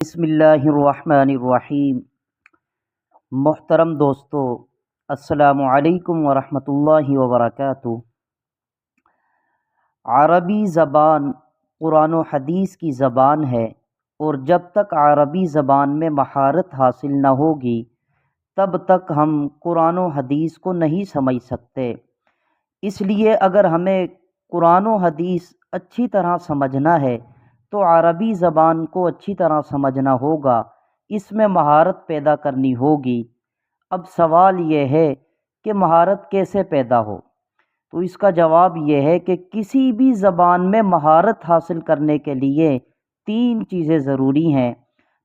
بسم اللہ الرحمن الرحیم۔ محترم دوستو، السلام علیکم ورحمۃ اللہ وبرکاتہ۔ عربی زبان قرآن و حدیث کی زبان ہے، اور جب تک عربی زبان میں مہارت حاصل نہ ہوگی تب تک ہم قرآن و حدیث کو نہیں سمجھ سکتے۔ اس لیے اگر ہمیں قرآن و حدیث اچھی طرح سمجھنا ہے تو عربی زبان کو اچھی طرح سمجھنا ہوگا، اس میں مہارت پیدا کرنی ہوگی۔ اب سوال یہ ہے کہ مہارت کیسے پیدا ہو؟ تو اس کا جواب یہ ہے کہ کسی بھی زبان میں مہارت حاصل کرنے کے لیے 3 چیزیں ضروری ہیں۔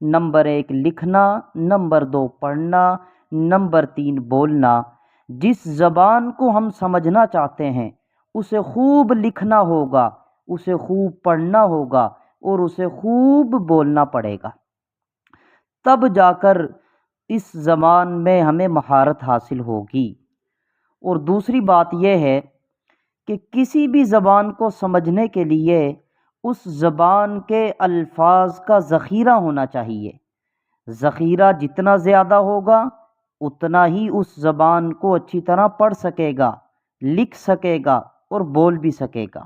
نمبر 1 لکھنا، نمبر 2 پڑھنا، نمبر 3 بولنا۔ جس زبان کو ہم سمجھنا چاہتے ہیں اسے خوب لکھنا ہوگا، اسے خوب پڑھنا ہوگا اور اسے خوب بولنا پڑے گا، تب جا کر اس زبان میں ہمیں مہارت حاصل ہوگی۔ اور دوسری بات یہ ہے کہ کسی بھی زبان کو سمجھنے کے لیے اس زبان کے الفاظ کا ذخیرہ ہونا چاہیے۔ ذخیرہ جتنا زیادہ ہوگا اتنا ہی اس زبان کو اچھی طرح پڑھ سکے گا، لکھ سکے گا اور بول بھی سکے گا۔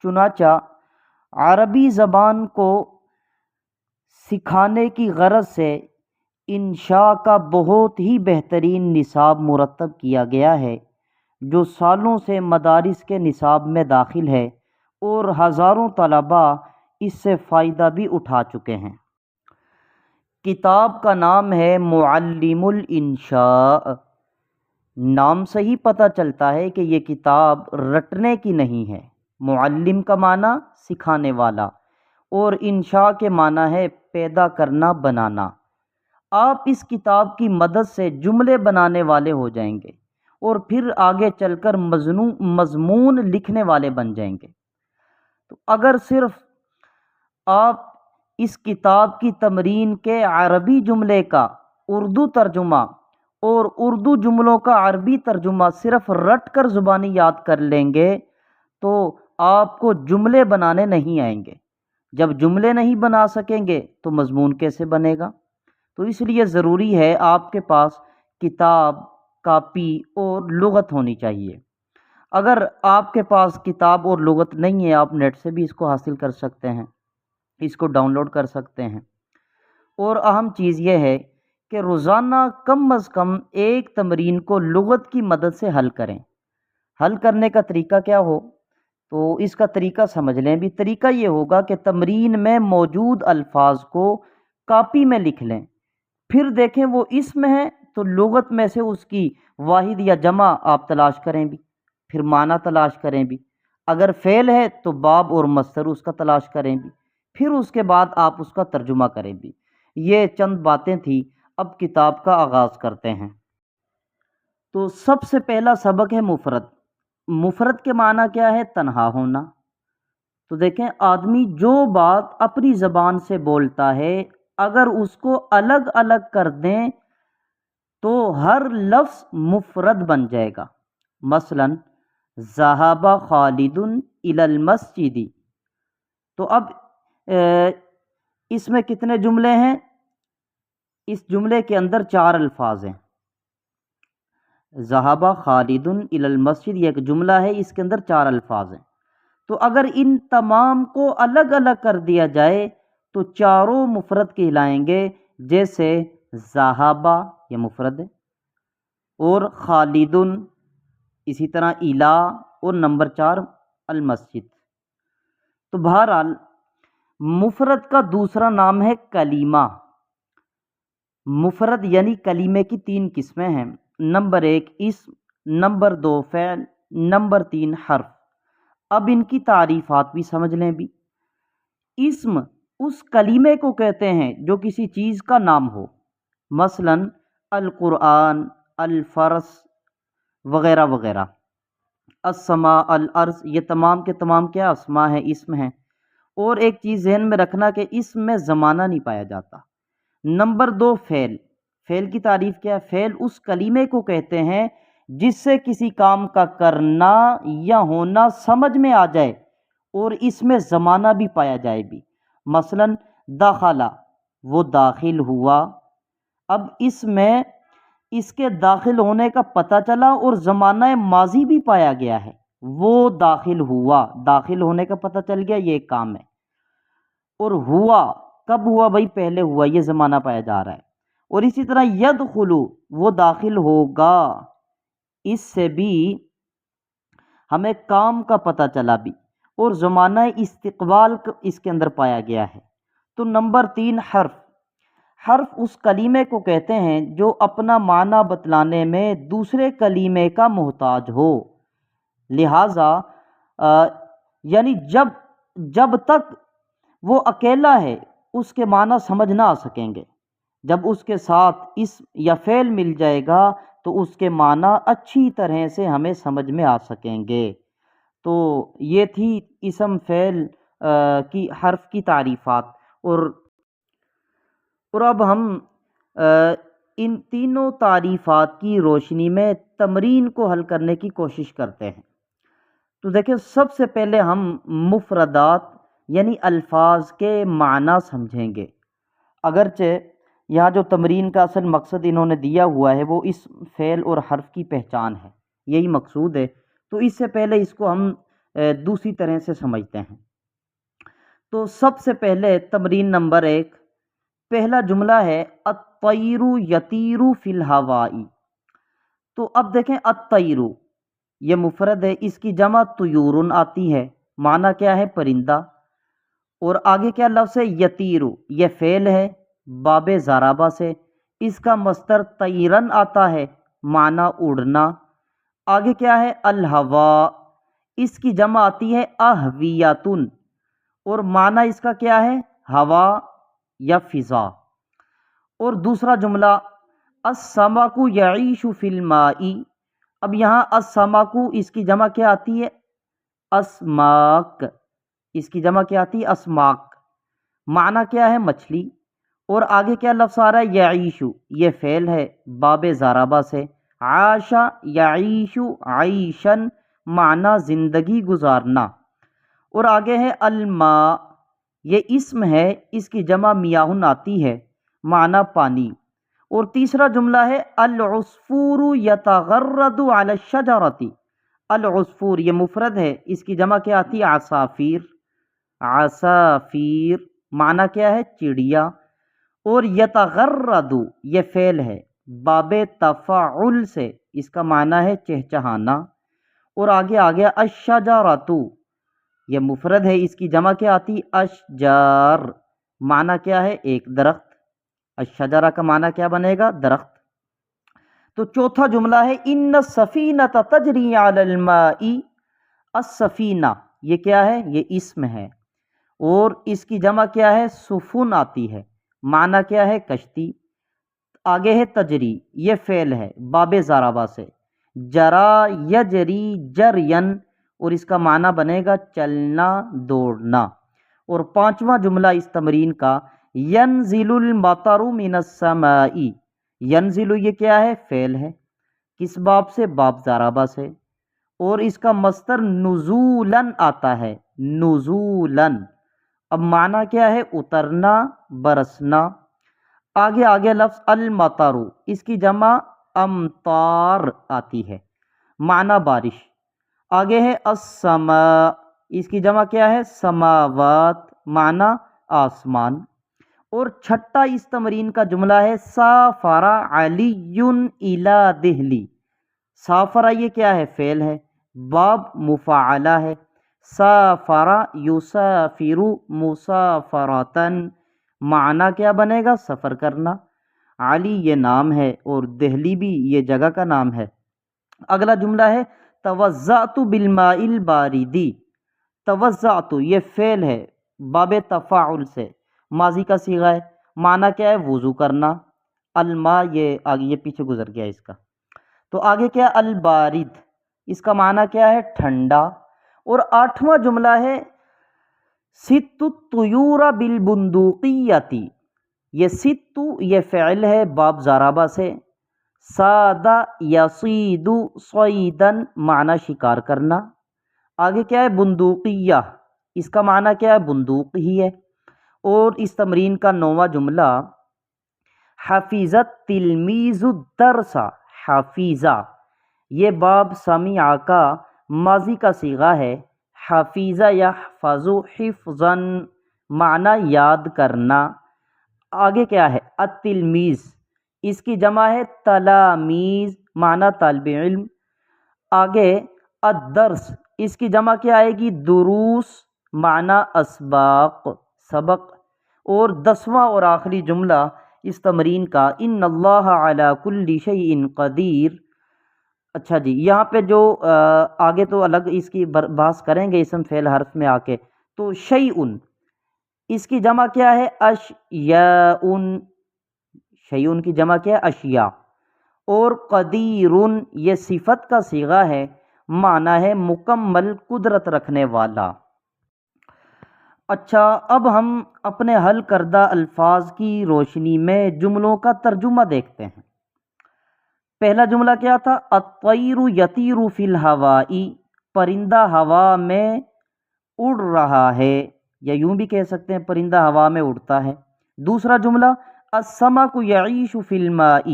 چنانچہ عربی زبان کو سکھانے کی غرض سے انشاء کا بہت ہی بہترین نصاب مرتب کیا گیا ہے، جو سالوں سے مدارس کے نصاب میں داخل ہے اور ہزاروں طلباء اس سے فائدہ بھی اٹھا چکے ہیں۔ کتاب کا نام ہے معلم الانشاء۔ نام سے ہی پتہ چلتا ہے کہ یہ کتاب رٹنے کی نہیں ہے۔ معلم کا معنی سکھانے والا، اور انشاء کے معنی ہے پیدا کرنا، بنانا۔ آپ اس کتاب کی مدد سے جملے بنانے والے ہو جائیں گے اور پھر آگے چل کر مضمون لکھنے والے بن جائیں گے۔ تو اگر صرف آپ اس کتاب کی تمرین کے عربی جملے کا اردو ترجمہ اور اردو جملوں کا عربی ترجمہ صرف رٹ کر زبانی یاد کر لیں گے تو آپ کو جملے بنانے نہیں آئیں گے۔ جب جملے نہیں بنا سکیں گے تو مضمون کیسے بنے گا؟ تو اس لیے ضروری ہے آپ کے پاس کتاب، کاپی اور لغت ہونی چاہیے۔ اگر آپ کے پاس کتاب اور لغت نہیں ہے، آپ نیٹ سے بھی اس کو حاصل کر سکتے ہیں، اس کو ڈاؤن لوڈ کر سکتے ہیں۔ اور اہم چیز یہ ہے کہ روزانہ کم از کم ایک تمرین کو لغت کی مدد سے حل کریں۔ حل کرنے کا طریقہ کیا ہو تو اس کا طریقہ سمجھ لیں بھی۔ طریقہ یہ ہوگا کہ تمرین میں موجود الفاظ کو کاپی میں لکھ لیں، پھر دیکھیں وہ اسم ہے تو لغت میں سے اس کی واحد یا جمع آپ تلاش کریں بھی، پھر معنی تلاش کریں بھی۔ اگر فعل ہے تو باب اور مصدر اس کا تلاش کریں بھی، پھر اس کے بعد آپ اس کا ترجمہ کریں بھی۔ یہ چند باتیں تھیں، اب کتاب کا آغاز کرتے ہیں۔ تو سب سے پہلا سبق ہے مفرد۔ مفرد کے معنی کیا ہے؟ تنہا ہونا۔ تو دیکھیں، آدمی جو بات اپنی زبان سے بولتا ہے اگر اس کو الگ الگ کر دیں تو ہر لفظ مفرد بن جائے گا۔ مثلا ذهب خالد الى المسجد، تو اب اس میں کتنے جملے ہیں؟ اس جملے کے اندر 4 الفاظ ہیں۔ ذهب خالد الى المسجد یہ ایک جملہ ہے، اس کے اندر 4 الفاظ ہیں۔ تو اگر ان تمام کو الگ الگ کر دیا جائے تو چاروں مفرد کہلائیں گے، جیسے ذهب یہ مفرد ہے، اور خالد اسی طرح الى، اور نمبر 4 المسجد۔ تو بہرحال مفرد کا دوسرا نام ہے کلمہ۔ مفرد یعنی کلمے کی 3 قسمیں ہیں۔ نمبر 1 اسم، نمبر 2 فعل، نمبر 3 حرف۔ اب ان کی تعریفات بھی سمجھ لیں بھی۔ اسم اس کلمے کو کہتے ہیں جو کسی چیز کا نام ہو، مثلا القرآن، الفرس وغیرہ وغیرہ۔ السماء، الارض، یہ تمام کے تمام کیا اسماء ہیں، اسم ہیں۔ اور ایک چیز ذہن میں رکھنا کہ اسم میں زمانہ نہیں پایا جاتا۔ نمبر 2 فعل۔ فعل کی تعریف کیا ہے؟ فعل اس کلمے کو کہتے ہیں جس سے کسی کام کا کرنا یا ہونا سمجھ میں آ جائے اور اس میں زمانہ بھی پایا جائے بھی۔ مثلا دخلا، وہ داخل ہوا۔ اب اس میں اس کے داخل ہونے کا پتہ چلا اور زمانہ ماضی بھی پایا گیا ہے، وہ داخل ہوا، داخل ہونے کا پتہ چل گیا، یہ ایک کام ہے۔ اور ہوا کب ہوا بھائی؟ پہلے ہوا، یہ زمانہ پایا جا رہا ہے۔ اور اسی طرح یدخلو، وہ داخل ہوگا، اس سے بھی ہمیں کام کا پتہ چلا بھی، اور زمانہ استقبال اس کے اندر پایا گیا ہے۔ تو نمبر 3، حرف۔ حرف اس کلیمے کو کہتے ہیں جو اپنا معنی بتلانے میں دوسرے کلیمے کا محتاج ہو، لہٰذا یعنی جب تک وہ اکیلا ہے اس کے معنی سمجھ نہ آ سکیں گے، جب اس کے ساتھ اسم یا فعل مل جائے گا تو اس کے معنی اچھی طرح سے ہمیں سمجھ میں آ سکیں گے۔ تو یہ تھی اسم فعل کی حرف کی تعریفات، اور اب ہم ان تینوں تعریفات کی روشنی میں تمرین کو حل کرنے کی کوشش کرتے ہیں۔ تو دیکھیں، سب سے پہلے ہم مفردات یعنی الفاظ کے معنی سمجھیں گے، اگرچہ یہاں جو تمرین کا اصل مقصد انہوں نے دیا ہوا ہے وہ اس فعل اور حرف کی پہچان ہے، یہی مقصود ہے۔ تو اس سے پہلے اس کو ہم دوسری طرح سے سمجھتے ہیں۔ تو سب سے پہلے تمرین نمبر 1، پہلا جملہ ہے الطیر یطیر فی الہواء۔ تو اب دیکھیں، الطیر یہ مفرد ہے، اس کی جمع طیور آتی ہے، معنی کیا ہے؟ پرندہ۔ اور آگے کیا لفظ ہے؟ یطیر، یہ فعل ہے باب ضربہ سے، اس کا مصدر طیرن آتا ہے، معنی اڑنا۔ آگے کیا ہے؟ الہوا، اس کی جمع آتی ہے اہویتن، اور معنی اس کا کیا ہے؟ ہوا یا فضا۔ اور دوسرا جملہ السمک یعیش فی الماء۔ اب یہاں السمک، اس کی جمع کیا آتی ہے؟ اسماک، اس کی جمع کیا آتی ہے؟ اسماک، معنی کیا ہے؟ مچھلی۔ اور آگے کیا لفظ آ رہا ہے؟ یعیش، یہ فعل ہے باب ضربہ سے، عاش یعیش عیشن، معنی زندگی گزارنا۔ اور آگے ہے الماء، یہ اسم ہے، اس کی جمع میاہن آتی ہے، معنی پانی۔ اور تیسرا جملہ ہے العصفور یتغرد علی الشجرۃ۔ العصفور یہ مفرد ہے، اس کی جمع کیا آتی ہے؟ عصافیر، عصافیر، معنی کیا ہے؟ چڑیا۔ اور یتغرد یہ فعل ہے باب تفاعل سے، اس کا معنی ہے چہچہانا۔ اور آگے آ گیا الشجرۃ، یہ مفرد ہے، اس کی جمع کیا آتی؟ اشجار، معنی کیا ہے؟ ایک درخت۔ الشجرہ کا معنی کیا بنے گا؟ درخت۔ تو چوتھا جملہ ہے ان السفینۃ تجری علی الماء۔ السفینہ یہ کیا ہے؟ یہ اسم ہے، اور اس کی جمع کیا ہے؟ سفن آتی ہے، معنی کیا ہے؟ کشتی۔ آگے ہے تجری، یہ فعل ہے باب ضربہ سے، جرا یجری جرین، اور اس کا معنی بنے گا چلنا، دوڑنا۔ اور پانچواں جملہ اس تمرین کا ینزل المطر من السماء۔ ینزل یہ کیا ہے؟ فعل ہے، کس باب سے؟ باب ضربہ سے، اور اس کا مصدر نزولاً آتا ہے، نزولاً۔ اب معنی کیا ہے؟ اترنا، برسنا۔ آگے لفظ المطر، اس کی جمع امطار آتی ہے، معنی بارش۔ آگے ہے السماء، اس کی جمع کیا ہے؟ سماوات، معنی آسمان۔ اور چھٹا اس تمرین کا جملہ ہے سافر علی الی دہلی۔ سافر یہ کیا ہے؟ فعل ہے، باب مفاعلہ ہے، سافر یسافر مسافرتن، معنی کیا بنے گا؟ سفر کرنا۔ علی یہ نام ہے، اور دہلی بھی یہ جگہ کا نام ہے۔ اگلا جملہ ہے توضأت بالماء البارد۔ توضأت یہ فعل ہے باب تفاعل سے، ماضی کا صیغہ ہے، معنی کیا ہے؟ وضو کرنا۔ الماء یہ آگے، یہ پیچھے گزر گیا اس کا۔ تو آگے کیا؟ البارد، اس کا معنی کیا ہے؟ ٹھنڈا۔ اور آٹھواں جملہ ہے ست الطیور بالبندوقیۃ۔ یہ ست یہ فعل ہے باب ضربہ سے، صاد یصید صیدن، معنی شکار کرنا۔ آگے کیا ہے؟ بندوقیہ، اس کا معنی کیا ہے؟ بندوق ہی ہے۔ اور اس تمرین کا 9واں جملہ حفیظت تلمیذ الدرس، حفیظہ، یہ باب سمع کا ماضی کا صیغہ ہے۔ حفیظہ یحفظ حفظاً، معنی یاد کرنا۔ آگے کیا ہے؟ التلمیذ، اس کی جمع ہے تلامیذ، معنی طالب علم۔ آگے الدرس، اس کی جمع کیا آئے گی؟ دروس، معنی اسباق، سبق۔ اور 10واں اور آخری جملہ اس تمرین کا ان اللہ علی کل شیء قدیر۔ اچھا جی، یہاں پہ جو آگے تو الگ اس کی بحث کریں گے اسم فعل حرف میں آ کے۔ تو شیء، اس کی جمع کیا ہے؟ اشیاء، شیء کی جمع کیا ہے؟ اشیاء۔ اور قدیر، یہ صفت کا صیغہ ہے، معنی ہے مکمل قدرت رکھنے والا۔ اچھا، اب ہم اپنے حل کردہ الفاظ کی روشنی میں جملوں کا ترجمہ دیکھتے ہیں۔ پہلا جملہ کیا تھا؟ الطیر یطیر فی الہواء، پرندہ ہوا میں اڑ رہا ہے، یا یوں بھی کہہ سکتے ہیں پرندہ ہوا میں اڑتا ہے۔ دوسرا جملہ السمک یعیش فی الماء،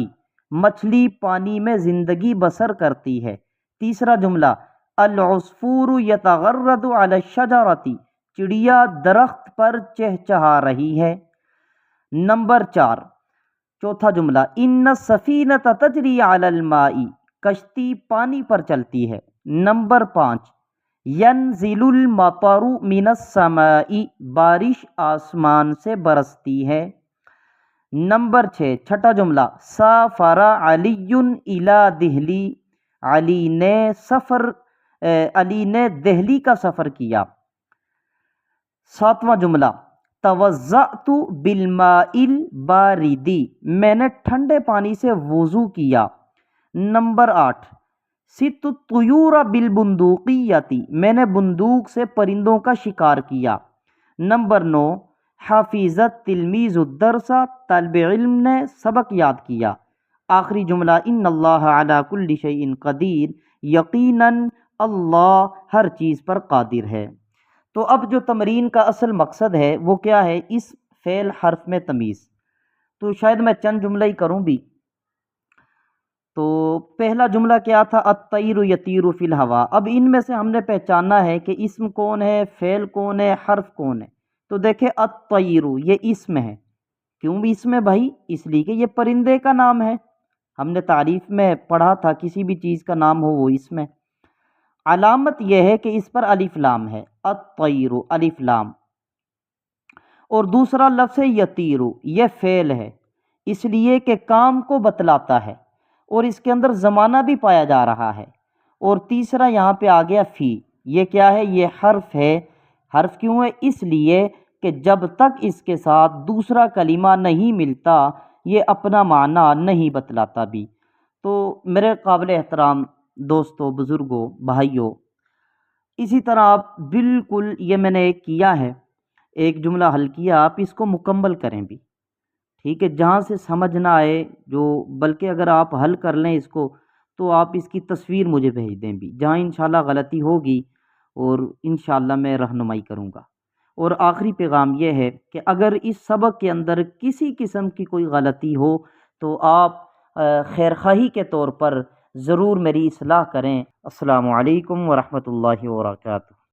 مچھلی پانی میں زندگی بسر کرتی ہے۔ تیسرا جملہ العصفور یتغرد علی الشجرۃ، چڑیا درخت پر چہچہا رہی ہے۔ نمبر 4، چوتھا جملہ ان السفینۃ تجری علی الماء، کشتی پانی پر چلتی ہے۔ نمبر 5، ینزل المطر من السماء، بارش آسمان سے برستی ہے۔ نمبر 6، چھٹا جملہ سافر علی الی دہلی، علی نے دہلی کا سفر کیا۔ ساتواں جملہ توضأت بالماء البارد، میں نے ٹھنڈے پانی سے وضو کیا۔ نمبر 8، ست الطیور بالبندوقیۃ، میں نے بندوق سے پرندوں کا شکار کیا۔ نمبر 9، حفیظت تلمیذ الدرس، طالب علم نے سبق یاد کیا۔ آخری جملہ ان اللہ علی کل شیء قدیر، یقیناً اللہ ہر چیز پر قادر ہے۔ تو اب جو تمرین کا اصل مقصد ہے وہ کیا ہے؟ اس فعل حرف میں تمیز۔ تو شاید میں چند جملہ ہی کروں بھی۔ تو پہلا جملہ کیا تھا؟ الطیر یطیر فی الہوا۔ اب ان میں سے ہم نے پہچانا ہے کہ اسم کون ہے، فعل کون ہے، حرف کون ہے۔ تو دیکھیں الطیر، یہ اسم ہے۔ کیوں بھی اسم ہے بھائی؟ اس لیے کہ یہ پرندے کا نام ہے، ہم نے تعریف میں پڑھا تھا کسی بھی چیز کا نام ہو وہ اسم ہے۔ علامت یہ ہے کہ اس پر الف لام ہے، الطیر الف لام۔ اور دوسرا لفظ ہے یطیر، یہ فعل ہے، اس لیے کہ کام کو بتلاتا ہے اور اس کے اندر زمانہ بھی پایا جا رہا ہے۔ اور تیسرا یہاں پہ آ گیا فی، یہ کیا ہے؟ یہ حرف ہے۔ حرف کیوں ہے؟ اس لیے کہ جب تک اس کے ساتھ دوسرا کلمہ نہیں ملتا یہ اپنا معنی نہیں بتلاتا بھی۔ تو میرے قابل احترام دوستوں، بزرگوں، بھائیوں، اسی طرح آپ بالکل یہ میں نے ایک کیا ہے، ایک جملہ حل کیا، آپ اس کو مکمل کریں بھی، ٹھیک ہے؟ جہاں سے سمجھ نہ آئے بلکہ اگر آپ حل کر لیں اس کو تو آپ اس کی تصویر مجھے بھیج دیں بھی، جہاں انشاءاللہ غلطی ہوگی اور انشاءاللہ میں رہنمائی کروں گا۔ اور آخری پیغام یہ ہے کہ اگر اس سبق کے اندر کسی قسم کی کوئی غلطی ہو تو آپ خیرخواہی کے طور پر ضرور میری اصلاح کریں۔ السلام علیکم ورحمۃ اللہ وبرکاتہ۔